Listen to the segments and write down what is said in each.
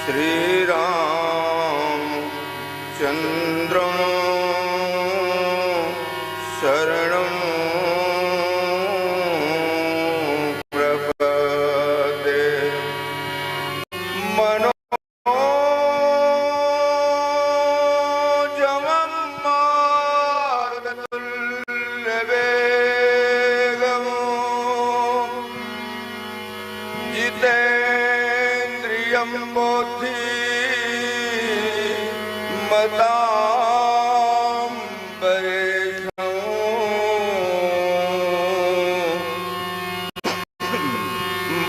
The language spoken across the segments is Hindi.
श्री राम चंद्र शरणं प्रपद्ये। मनोजवं मारुततुल्यवेगम् जितेन्द्रियं बुद्धिमतां वरिष्ठं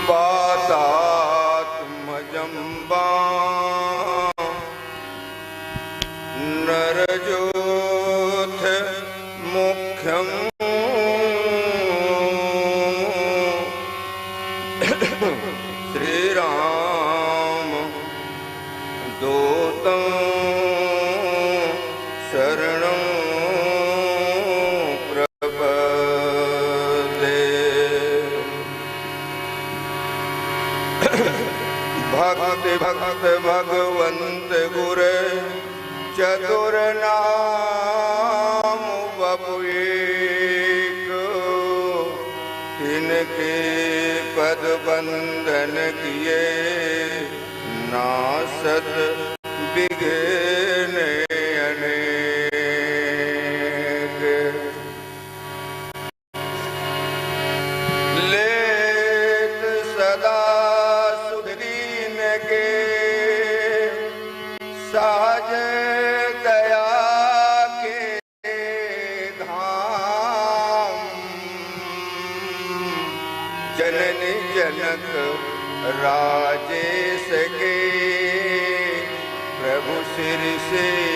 वातात्मजं नरजोथ मुख्यं श्री राम दूतं शरणं प्रपद्ये। भक्ति भक्त भगवंत गुरे चतुर नाम बपु एक। तिनके पद बंधन किए नासत विघ्न अनेक। लेत सदा सुख दीन के सहज दया के धाम। जननी जनक राजेश के प्रभु श्री सीताराम।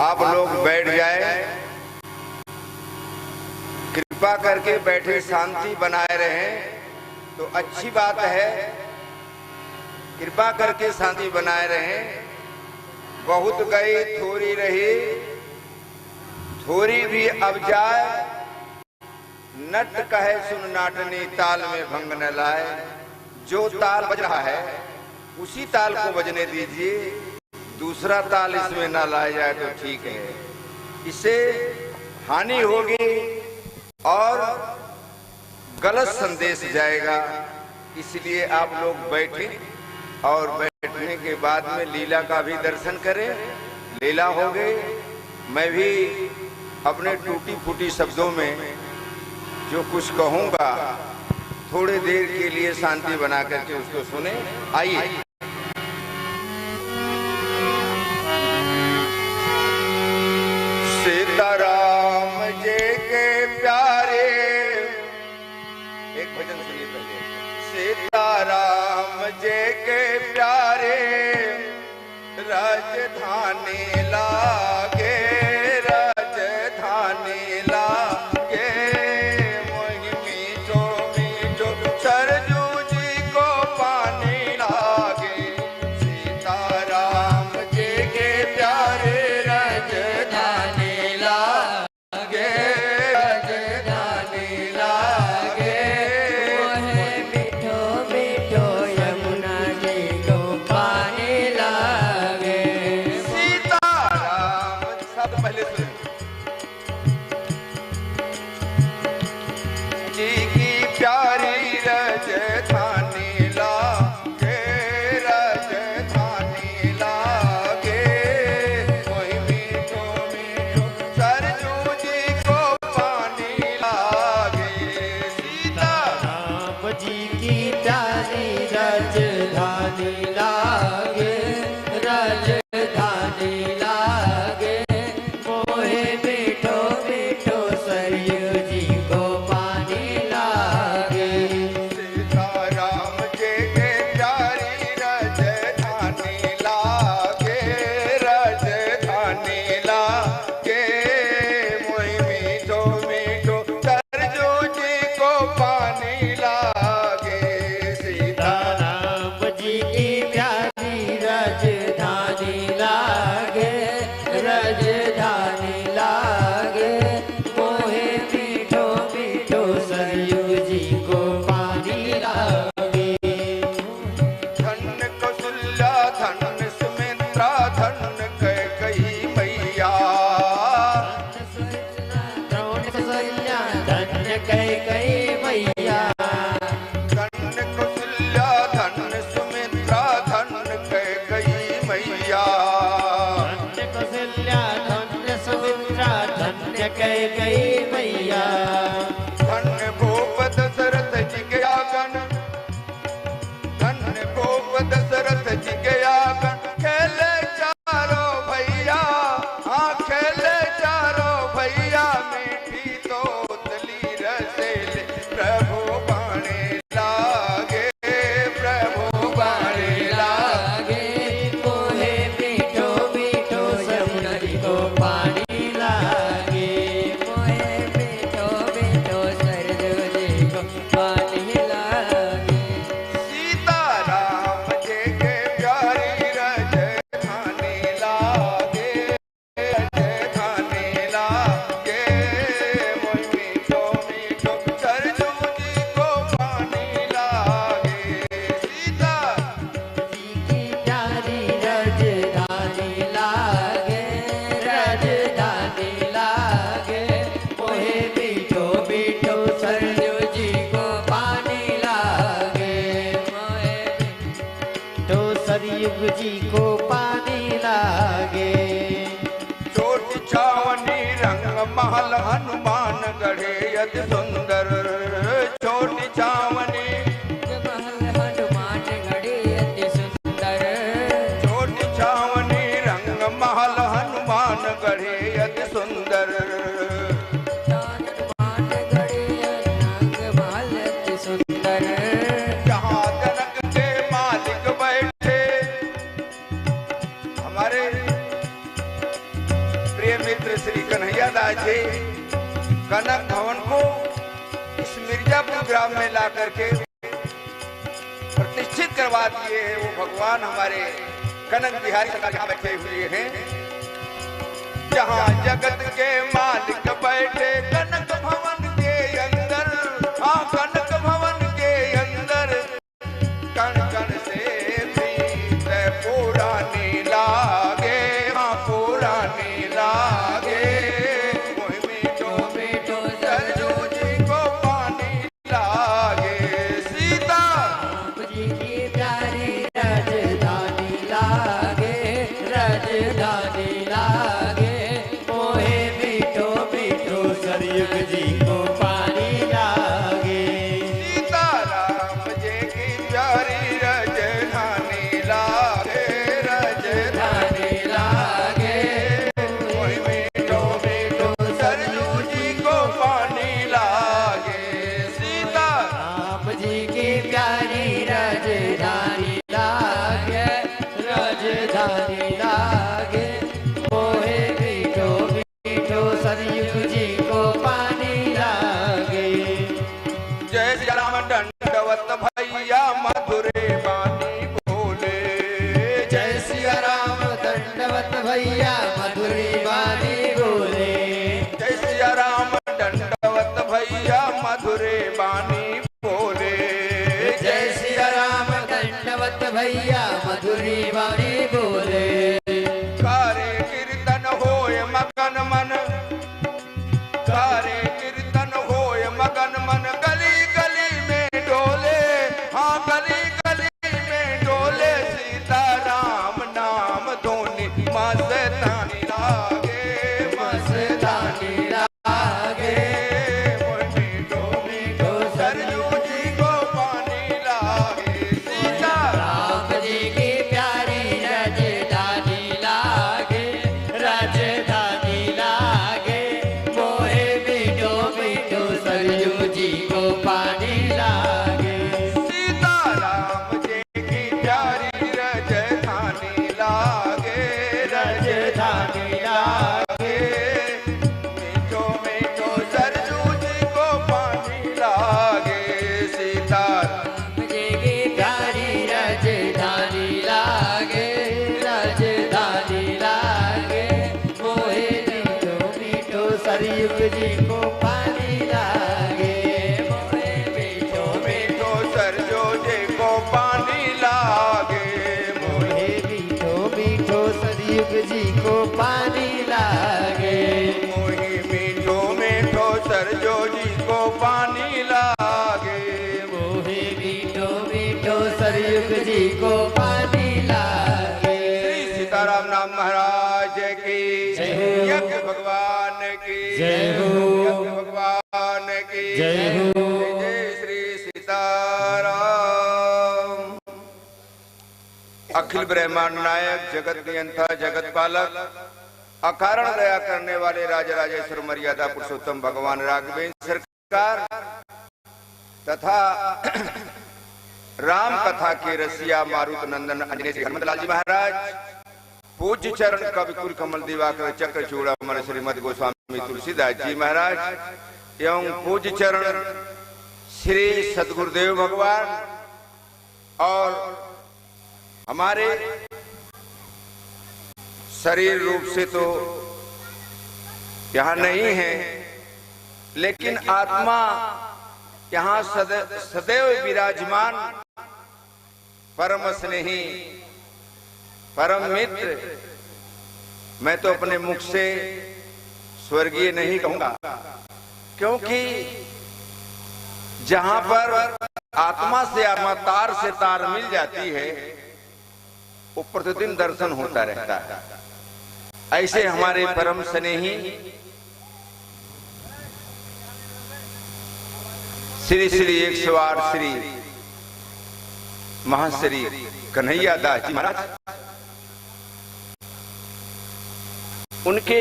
आप लोग बैठ जाए, कृपा करके बैठे शांति बनाए रहें तो अच्छी बात है। कृपा करके शांति बनाए रहें। बहुत गई थोड़ी रही, थोड़ी भी अब जाए। नट कहे सुन नाटनी ताल में भंग न लाए। जो ताल बज रहा है उसी ताल को बजने दीजिए, दूसरा ताल इसमें ना लाया जाए तो ठीक है। इससे हानि होगी और गलत संदेश जाएगा। इसलिए आप लोग बैठे और बैठने के बाद में लीला का भी दर्शन करें। लीला हो गई। मैं भी अपने टूटी फूटी शब्दों में जो कुछ कहूंगा थोड़ी देर के लिए शांति बना करके उसको सुने। आइए। सीताराम जी के प्यारे, एक भजन सुनिए पहले। सीताराम जी के प्यारे राजधानी लागे, राजधानी लागे। मोहि मीठो मीठो सरजू जी को पानी लागे। सीताराम जी के प्यारे राजधानी लागे, राजधानी लागे। मोहे मीठो मीठो यमुना जी को पानी लागे। सीताराम कौशल्या धन्य कैकेयी मैया धन्य कौशल्या धन्य सुमित्रा धन्य कैकेयी मैया धन्य कौशल्या धन्य सुमित्रा धन्य कैकेयी मैया धन्य भूप दशरथ जी के आंगन धन्य भूप दशरथ जी के आंगन खेले चारों भैया हाँ खेले चारों भैया मीठी तोतली रसेले प्रभु बाणे लागे प्रभु बाणे लागे मोहे मीठो मीठो यमुना जी को पानी लागे मोहे मीठो मीठो सरजू जी को पानी लागे सीता राम जी के प्यारी राजधानी लागे राजधानी लागे मोहि मीठो मीठो सरजू जी को पानी लागे सीता जी की प्यारी राजधानी लागे राजधानी लागे मोहे मीठो मीठो सरजू जी को पानी लागे मोहे मीठो सरयुग जी को पानी लागे चोट छावनी रंग महल हनुमान गढ़े अति सुंदर चोट छावनी महल हनुमान गढ़े अति सुंदर चोट छावनी रंग महल हनुमान गढ़े अति सुंदर हनुमान गढ़े रंग महल अति सुंदर जहाँ जनक के मालिक बैठे हमारे प्रिय मित्र श्री कन्हैया दास जी कनक भवन को इस मिर्जापुर ग्राम में ला करके प्रतिष्ठित करवा दिए हैं। वो भगवान हमारे कनक बिहारी सरकार यहाँ बैठे हुए हैं जहाँ जगत के मालिक बैठे कनक भवन के अंदर हाँ कनक भवन के अंदर कण कण से प्रीत पुरानी लागे हाँ पुरानी लागे मोहि मीठो मीठो सरजू जी को पानी लागे सीता राम जी की प्यारी राजधानी लागे राजधानी लागे मोहे मीठो मीठो सरयुग जी को पानी लागे सीता राम जी की प्यारी राजधानी लागे राजधानी लागे मोहि मीठो मीठो सरजू जी को पानी लागे सीता राम जी की प्यारी राजधानी लागे राजधानी लागे मोहे मीठो मीठो सरयुग जी को पानी लागे जय श्री राम दंडवत भैया मधुरे बानी बोले जय सिया राम दंडवत भैया मधुरी वाणी बोले जय श्री राम दंडवत भैया मधुरे बानी बोले जय सिया राम दंडवत भैया मधुरी वाणी बोले कारे कीर्तन होय मगन मन कारे कीर्तन होय मगन मन गली गली में डोले हाँ गली गली में डोले सीता राम नाम धोनी मस्तानी लागे मस्तानी लागे मोहि मीठो मीठो सरजू जी को पानी लागे सीता राम जी की प्यारी राजधानी लागे राजधानी लागे मोहे मीठो मीठो सरयू जी को पानी लागे सीता राम जी की प्यारी राजधानी लागे राजधानी लागे मीठो मीठो सरजू जी को पानी लागे सीता राम जी की प्यारी राजधानी लागे राजधानी लागे मोहे मीठो मीठो सरयुग जी को पानी लागे मोहे मीठो मीठो सरजू जी को पानी लागे मोहि मोहे मीठो मीठो सरयुग जी को पानी लागे मोहि मीठो मीठो सरजो जी को पानी लागे। मोहे मीठो मीठो सरयुग जी को पानी लागे। श्री सीताराम नाम महाराज की जय हो। यज्ञ भगवान की जय हो। यज्ञ भगवान की जय हो। जय श्री सीताराम। अखिल ब्रह्मांड नायक, जगत नियंता, जगत पालक, अकारण दया करने वाले राजराजेश्वर मर्यादा पुरुषोत्तम भगवान राघवेंद्र सरकार तथा राम कथा के रसिया मारुत नंदन अंजनी श्री हनुमतलाल जी महाराज, पूज्य चरण कविकुल कमल दिवाकर चक्र चूड़ामणि श्रीमद गोस्वामी तुलसीदास जी महाराज एवं पूज्य चरण श्री सदगुरुदेव भगवान और हमारे शरीर रूप से तो यहाँ नहीं है, लेकिन आत्मा यहाँ सदैव विराजमान परम स्नेही परम मित्र। मैं तो अपने मुख से स्वर्गीय नहीं कहूंगा, क्योंकि जहां पर आत्मा से आत्मा, तार से तार मिल जाती है, वो प्रतिदिन दर्शन होता रहता है। ऐसे हमारे परम स्नेही श्री श्री 108 श्री महाश्री कन्हैया दास जी महाराज, उनके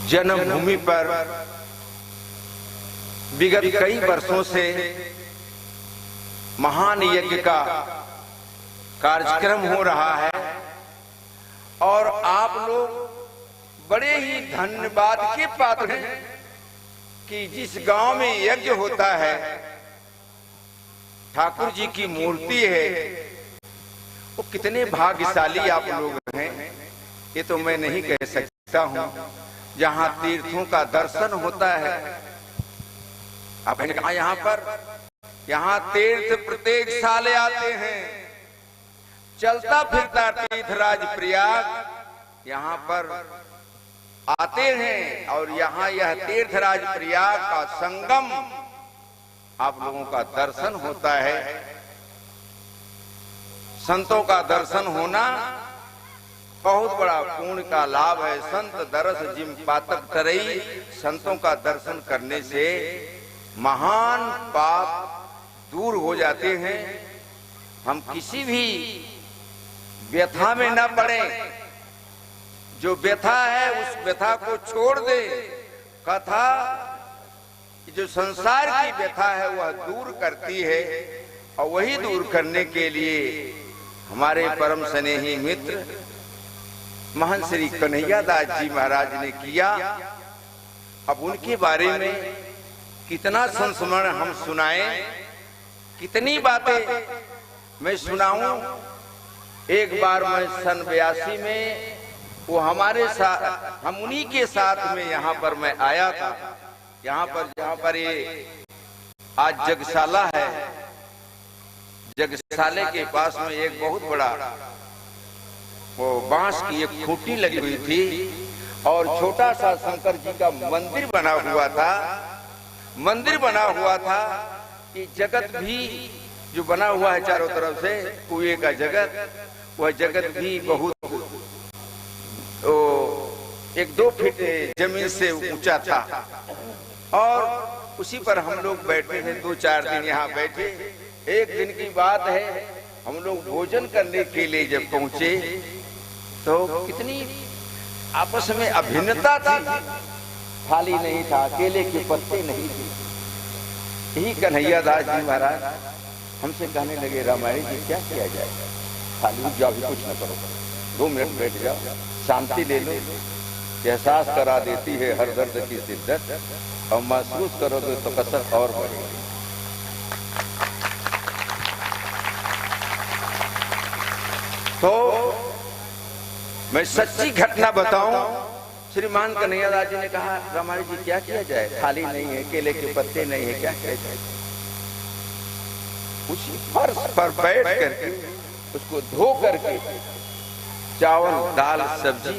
जन्मभूमि पर विगत कई वर्षों से महान यज्ञ का कार्यक्रम हो रहा है और आप लोग बड़े ही धन्यवाद के पात्र हैं कि जिस गांव में यज्ञ होता है, ठाकुर जी की मूर्ति है, वो कितने भाग्यशाली आप लोग हैं, ये तो मैं नहीं कह सकता हूं। जहां तीर्थों का दर्शन होता है, आपने कहा यहाँ तीर्थ प्रत्येक साल आते हैं। चलता फिरता तीर्थराज प्रयाग यहाँ पर आते हैं और यहाँ यह तीर्थराज प्रयाग का संगम आप लोगों का दर्शन होता है। संतों का दर्शन होना बहुत बड़ा पुण्य का लाभ है। संत दरस जिम पातक तरई, संतों का दर्शन करने से महान पाप दूर हो जाते हैं। हम किसी भी व्यथा में न पड़े, जो व्यथा है उस व्यथा को छोड़ दे। कथा जो संसार की व्यथा है वह दूर करती है, और वही दूर करने के लिए हमारे परम स्नेही मित्र महंत श्री कन्हैया दास जी महाराज ने किया। अब उनके बारे में कितना संस्मरण हम सुनाएं, कितनी बातें मैं सुनाऊं। एक बार मैं सन 82 में वो हमारे साथ, हम उन्हीं के साथ में यहाँ पर मैं आया था। जहाँ पर ये आज जगशाला है, जगशाले के पास में एक बहुत बड़ा वो बांस की एक खूंटी लगी हुई थी और छोटा सा शंकर जी का मंदिर बना हुआ था। कि जगत भी जो बना हुआ है चारों तरफ से, कुएं का जगत, वह जगत भी बहुत 1-2 फीट जमीन से ऊंचा था। और उसी पर हम लोग बैठे थे, 2-4 दिन यहाँ बैठे। एक दिन की बात है, हम लोग भोजन करने के लिए जब पहुंचे तो कितनी आपस में अभिन्नता थी। थाली नहीं था, केले के पत्ते नहीं थे। यही कन्हैया दास जी महाराज हमसे कहने लगे, रामायण जी क्या किया जाए, खाली जाओ, भी कुछ न करो, 2 मिनट बैठ जाओ, शांति ले लो। एहसास करा देती है हर दर्द की शिद्दत, और महसूस करोगे तो कसरत और बढ़ेगी। तो मैं सच्ची घटना बताऊं, श्रीमान कन्हैया दास जी ने कहा, रामायण जी क्या किया जाए, थाली नहीं है, केले के पत्ते नहीं है, क्या किया जाए। उसी फर्श पर बैठ करके उसको धो करके चावल दाल सब्जी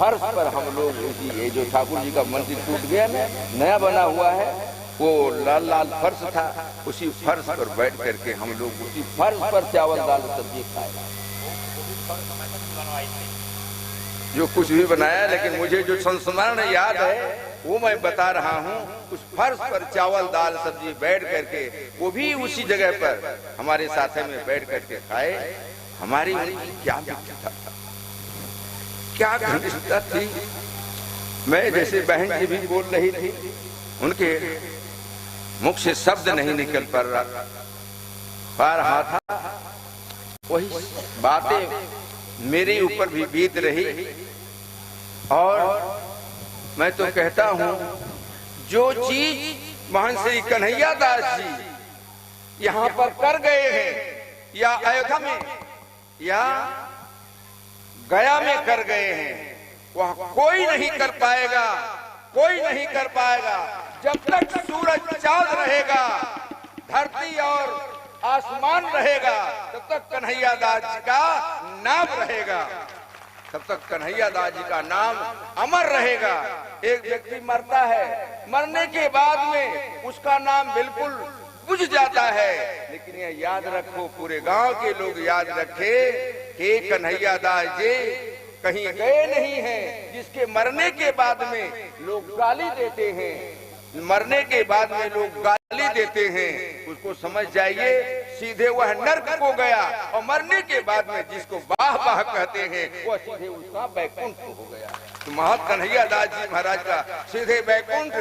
फर्श पर हम लोग उसी, ये जो ठाकुर जी का मंदिर टूट गया ना, नया बना हुआ है, वो लाल लाल फर्श था, उसी फर्श पर बैठ करके हम लोग उसी फर्श पर चावल दाल सब्जी खाए। जो कुछ भी बनाया, लेकिन मुझे जो संस्मरण याद है वो मैं बता रहा हूँ। उस फर्श पर चावल दाल सब्जी बैठ करके, वो भी उसी जगह पर हमारे साथे में बैठ करके खाए। हमारी क्या मित्रता था, क्या घनिष्ठता थी। मैं जैसे बहन जी भी बोल रही थी, उनके मुख से शब्द नहीं निकल पा रहा था। वही बातें मेरे ऊपर भी बीत रही। और मैं तो कहता हूँ, जो चीज महान श्री कन्हैया दास जी यहाँ पर कर गए हैं, या अयोध्या में या गया में कर गए हैं, वह कोई नहीं कर पाएगा, कोई नहीं कर पाएगा। जब तक सूरज चांद रहेगा, धरती और आसमान रहेगा, तब तक कन्हैया दास जी का नाम रहेगा, तब तक कन्हैया दास जी का नाम अमर रहेगा। एक व्यक्ति मरता है, मरने के बाद में उसका नाम बिल्कुल बुझ जाता है, लेकिन ये याद रखो, पूरे गांव के लोग याद रखे कि कन्हैया दास जी कहीं गए नहीं हैं, जिसके मरने के बाद में लोग गाली देते हैं, मरने के बाद में लोग गाली देते हैं, उसको समझ जाइए सीधे वह नर्क को गया, और मरने के बाद में जिसको बाह बाह कहते हैं, वह सीधे उसका बैकुंठ हो गया। तो महंत कन्हैया दास जी महाराज का सीधे बैकुंठ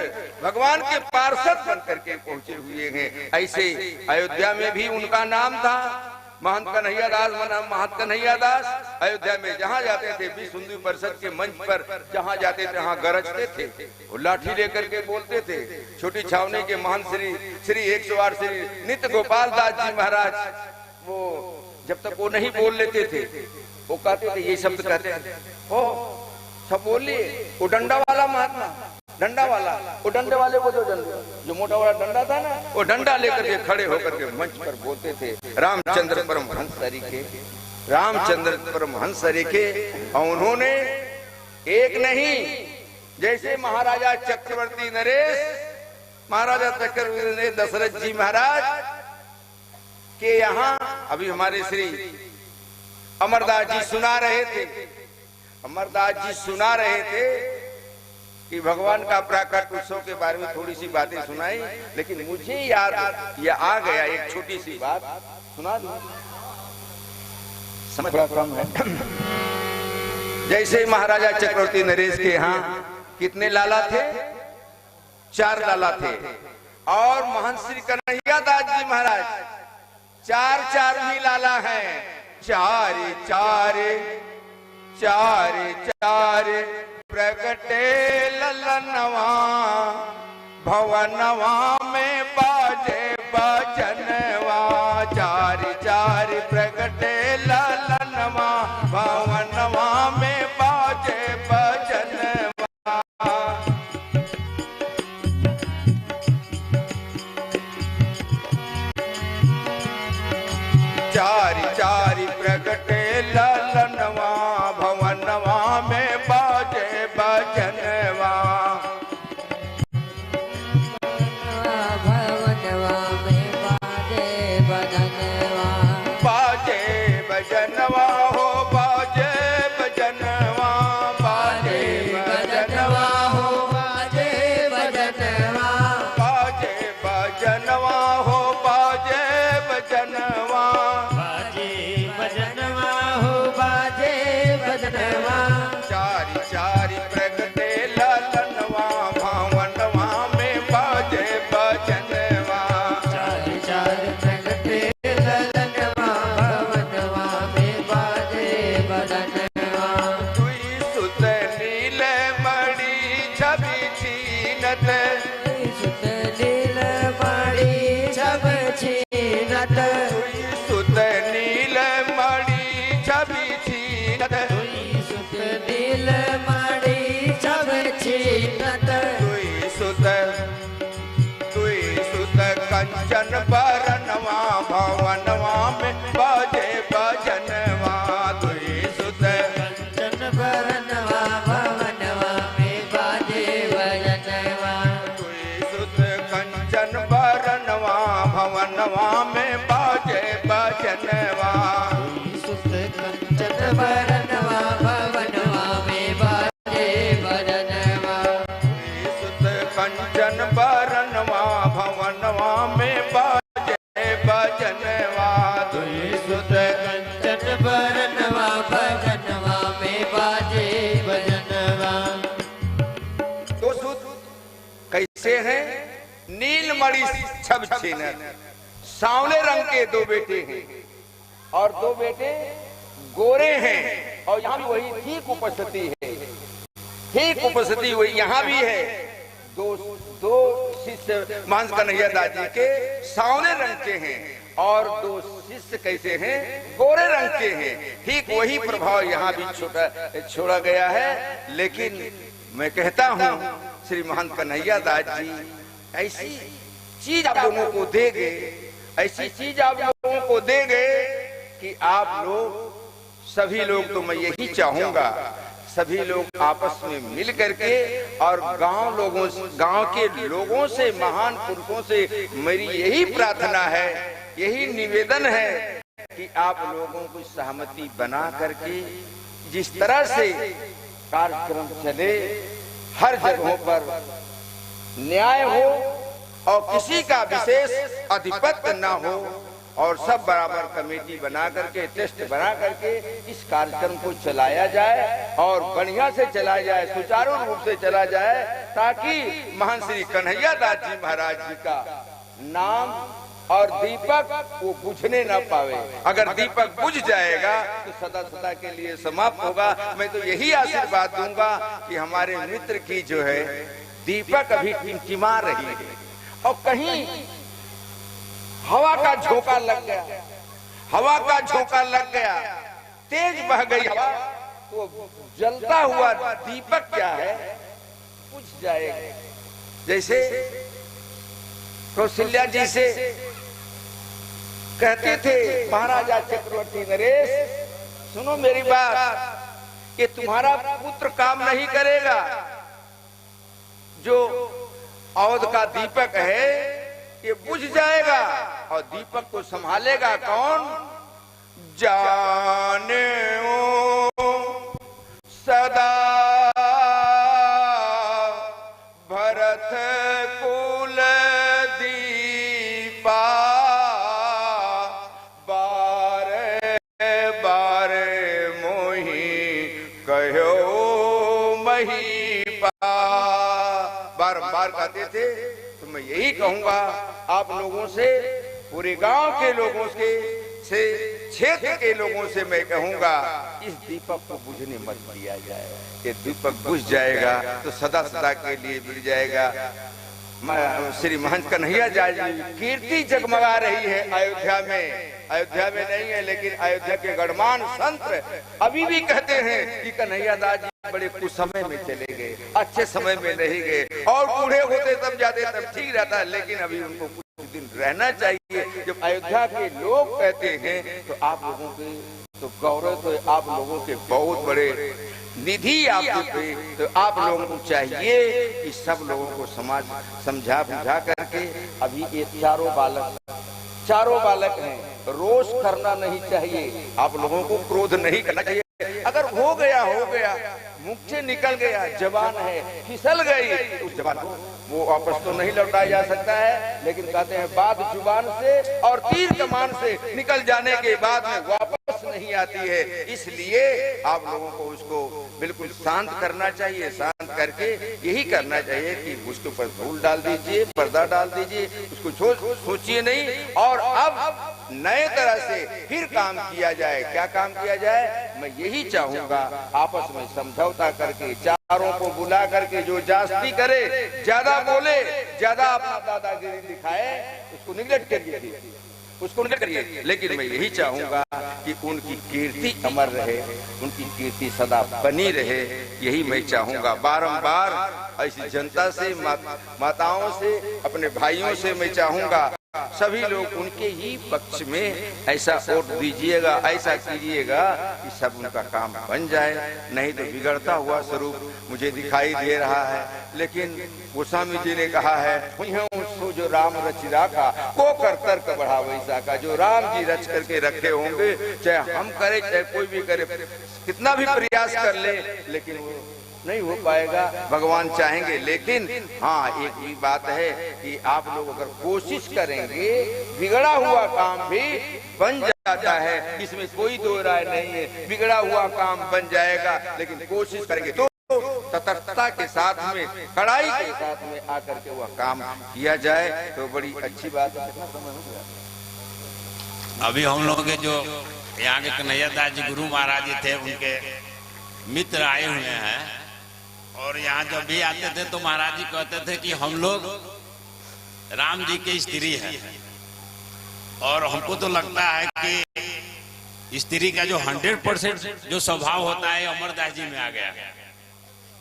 भगवान के पार्षद बन करके पहुंचे हुए हैं। ऐसे अयोध्या में भी उनका नाम था, महंत कन्हैया दास। महंत कन्हैया दास अयोध्या में जहाँ जाते थे, विश्व हिंदू परिषद के मंच पर जहाँ जाते थे, वहाँ गरजते थे, वो लाठी लेकर के बोलते थे। छोटी छावनी के महंत श्री 108 श्री नित्य गोपाल दास जी महाराज, वो जब तक वो नहीं बोल लेते थे, वो कहते थे, ये शब्द कहते थे, ओ सब बोलिए। वो डंडा वाला महात्मा, डंडा वाला, वो डंडे वाले को तो जो मोटा वाला डंडा था ना, वो डंडा लेकर के खड़े होकर के मंच पर बोलते थे, रामचंद्र परमहंस सरीखे, रामचंद्र परमहंस सरीखे। और उन्होंने एक नहीं, जैसे महाराजा चक्रवर्ती नरेश, महाराजा चक्रवर्ती दशरथ जी महाराज के यहाँ अभी हमारे श्री अमरदास जी सुना रहे थे, अमरदास जी सुना रहे थे कि भगवान का प्राकट उत्सव के बारे में थोड़ी सी बातें सुनाई, लेकिन मुझे याद ये आ गया, एक छोटी सी बात सुना दूं, समय थोड़ा कम है। जैसे महाराजा चक्रवर्ती नरेश के यहाँ कितने लाला थे? 4 लाला थे, और महंत श्री कन्हैया दास जी महाराज 4 भी लाला हैं। 4 प्रगटे ललनवा, भवनवा में बाजे बजनवा। 4 प्रगटे ललनवा, भवनवा में बाजे बजनवा। 4 प्रगटे ललनवा, भवनवा में बाजे बजनवा। भवनवा में बाजे बजनवा, बाजे बजनवा हो, बाजे बजनवा, बाजे बजनवा हो, बाजे बजनवा, बाजे बजनवा हो, बाजे बजनवा। बाजे बजनवा हो, बाजे बजनवा। 4 प्रगटे ललनवा, भवनवा में बाजे बजनवा। 4 प्रगटे ललनवा, भवनवा में बाजे बजनवा। दुई सुत नील मणि छवि छीनत, सुत नील मणि छब छीनत, दुई सुत नील मणि छवि छीनत, सुत नील मणि छब छीनत। दुई सुत कंचन बरनवा, भवनवा में बाजे बजनवा। दुई सुत कंचन बरनवा, भवनवा बरनवा भवनवा में बाजे भजनवा। सुत कंचन बरनवा भवनवा में बाजे भजनवा। सुत कंचन बरनवा भवनवा में बाजे भजनवा। तो सुत कैसे हैं? नीलमणि छब छीनत, सांवले रंग के दो बेटे हैं और दो बेटे गोरे हैं। और यहाँ भी वही ठीक उपस्थिति है, ठीक उपस्थिति वही यहाँ भी है। दो शिष्य महंत कन्हैया दास जी के सांवले रंग के हैं और दो शिष्य कैसे हैं? गोरे रंग के हैं। ठीक वही प्रभाव यहाँ भी छोड़ा गया है। लेकिन मैं कहता हूँ श्री महंत कन्हैया दास जी ऐसी चीज आप लोगों को देंगे, ऐसी चीज आप लोगों को देंगे कि आप लोग सभी लोग, तो मैं यही चाहूंगा सभी लोग आपस में मिल करके और गांव के लोगों से, महान पुरुषों से मेरी यही प्रार्थना है, यही निवेदन है कि आप लोगों को सहमति बना करके जिस तरह से कार्यक्रम चले, हर जगहों पर न्याय हो और किसी का विशेष आधिपत्य न हो और सब बराबर कमेटी बना करके, टेस्ट बना करके इस कार्यक्रम को चलाया जाए और बढ़िया से चलाया जाए, सुचारू रूप से चला जाए, ताकि महान श्री कन्हैया दास जी महाराज जी का नाम और दीपक वो बुझने न पावे। अगर दीपक बुझ जाएगा तो सदा सदा के लिए समाप्त होगा। मैं तो यही आशीर्वाद दूंगा कि हमारे मित्र की जो है दीपक अभी टिमटिमा रही है और कहीं हवा का झोंका लग गया, हवा का झोंका लग गया, तेज बह गई हवा, तो जलता हुआ दीपक क्या है बुझ जाएगा। जैसे कौशल्या जी से कहते थे महाराजा चक्रवर्ती नरेश, सुनो मेरी बात, ये तुम्हारा पुत्र काम नहीं करेगा, जो अवध का दीपक है ये बुझ जाएगा और दीपक को संभालेगा कौन? जाने सदा भरत कुल दीपा, बारे बारे मोही कहो महीपा। बारंबार कहते थे। तो मैं यही कहूंगा आप लोगों से, पूरे गांव के लोगों से क्षेत्र के लोगों से मैं कहूंगा इस दीपक को बुझने मत दिया जाए। ये दीपक बुझ जाएगा तो सदा सदा के लिए बुझ जाएगा। श्री महंत कन्हैया दास जी कीर्ति जगमगा रही है अयोध्या में। अयोध्या में नहीं है लेकिन अयोध्या के गणमान्य संत अभी भी कहते हैं कि कन्हैया दास जी बड़े कुछ समय में चले गए, अच्छे समय में नहीं गए, और बूढ़े होते तब जाते तब ठीक रहता, लेकिन अभी उनको कुछ दिन रहना चाहिए। जब अयोध्या के लोग कहते हैं तो आप लोगों के तो गौरव तो आप लोगों के बहुत बड़े निधि आप पे, तो आप लोगों को चाहिए कि सब लोगों को समाज समझा बुझा करके, अभी ये चारों बालक हैं, रोष करना नहीं चाहिए, आप लोगों को क्रोध नहीं करना चाहिए। अगर हो गया मुख से निकल गया, जबान है फिसल गई, उस जबान को वो वापस तो नहीं लौटाया जा सकता है, लेकिन कहते हैं बात जुबान से और तीर कमान से निकल जाने के बाद में वापस नहीं आती है। इसलिए आप लोगों को उसको बिल्कुल शांत करना चाहिए, शांत करके यही करना चाहिए कि उसके ऊपर धूल डाल दीजिए, पर्दा डाल दीजिए, उसको सोचिए नहीं, और अब नए तरह से फिर काम किया जाए। क्या काम किया जाए? मैं यही चाहूंगा आपस में समझौता करके, चारों को बुला करके, जो जास्ती करे, ज्यादा बोले, ज्यादा अपना दादागिरी दिखाए, उसको निगलेक्ट करिए, लेकिन मैं यही चाहूंगा कि उनकी कीर्ति अमर रहे, उनकी कीर्ति सदा बनी रहे, यही मैं चाहूंगा। बारंबार ऐसी जनता से, माताओं से, अपने भाइयों से मैं चाहूंगा सभी लोग उनके ही पक्ष में ऐसा वोट दीजिएगा, ऐसा कीजिएगा कि सब उनका काम बन जाए। नहीं तो बिगड़ता हुआ स्वरूप मुझे दिखाई दे रहा है। लेकिन गोस्वामी जी ने कहा है, सो जो राम रच राखा, को कर तर्क बढ़ा वैसा का। जो राम जी रच करके रखे होंगे, चाहे हम करें चाहे कोई भी करे, कितना भी प्रयास कर ले, लेकिन वो नहीं हो पाएगा। भगवान चाहेंगे, लेकिन हाँ एक भी बात है कि आप लोग अगर कोशिश करेंगे, बिगड़ा हुआ काम भी बन जाता है, इसमें कोई दो राय नहीं है। बिगड़ा हुआ काम बन जाएगा, लेकिन कोशिश करेंगे तो तटस्थता के साथ में, कड़ाई के साथ में आकर के वह काम किया जाए तो बड़ी अच्छी बात है। कितना समय हो गया? अभी हम लोगों के जो यहाँ के कन्हैया दास जी गुरु महाराज जी थे, उनके मित्र आए हुए हैं, और यहाँ जब भी आते थे तो महाराज जी कहते थे कि हम लोग राम जी की स्त्री हैं, और हमको तो लगता है कि स्त्री का जो 100% जो स्वभाव होता है अमरदास जी में आ गया है।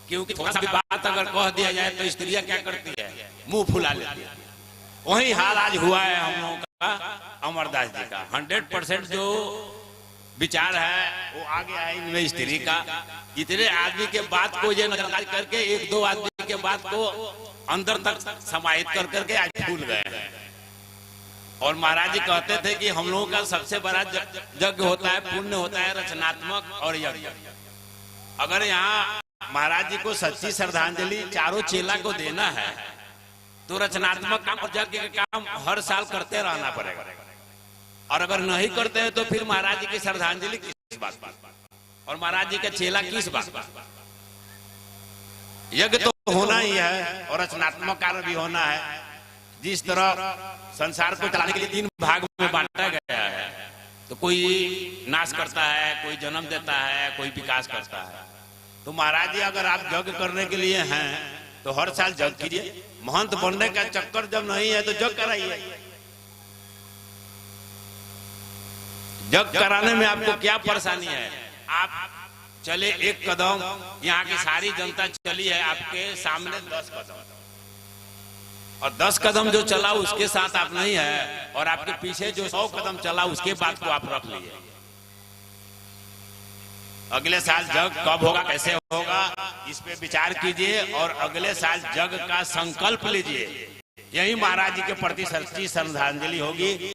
क्योंकि थोड़ा सा भी बात अगर कह दिया जाए तो स्त्रियां क्या करती है, मुंह फुला लेती है। वही हाल आज हुआ है हम लोगों का अमरदास जी का। 100% जो विचार है वो आ गया है इनमें स्त्री का। इतने आदमी के बात को ये नजरअंदाज करके एक दो आदमी के बात को अंदर तक समाहित कर करके आज भूल गए हैं। और महाराज जी कहते थे कि हम लोगों का सबसे बड़ा यज्ञ होता है, पुण्य होता है रचनात्मक और यज्ञ। अगर यहाँ महाराज जी को सच्ची श्रद्धांजलि चारों चेला को देना है तो रचनात्मक काम और यज्ञ का काम हर साल करते रहना पड़ेगा। और अगर नहीं करते हैं तो फिर महाराज जी की श्रद्धांजलि किस बात पर, और महाराज जी का चेला किस बात पर? यज्ञ तो होना ही है और रचनात्मक कार्य भी होना है। जिस तरह संसार को चलाने के लिए 3 भाग में बांटा गया है, तो कोई नाश करता है, कोई जन्म देता है, कोई विकास करता है। तो महाराज जी अगर आप यज्ञ करने के लिए हैं तो हर साल यज्ञ कीजिए। महंत बनने का चक्कर जब नहीं है तो यज्ञ कराइए। यज्ञ कराने में आपको क्या परेशानी है? आप चले एक कदम, यहाँ की सारी जनता चली है आपके सामने 10 कदम, और 10 कदम जो चला उसके साथ आप नहीं है, और आपके पीछे जो 100 कदम चला उसके बाद को आप रख लिए। अगले साल यज्ञ कब होगा, कैसे होगा, इस पे विचार कीजिए और अगले साल यज्ञ का संकल्प लीजिए। यही महाराज जी के प्रति सच्ची श्रद्धांजलि होगी।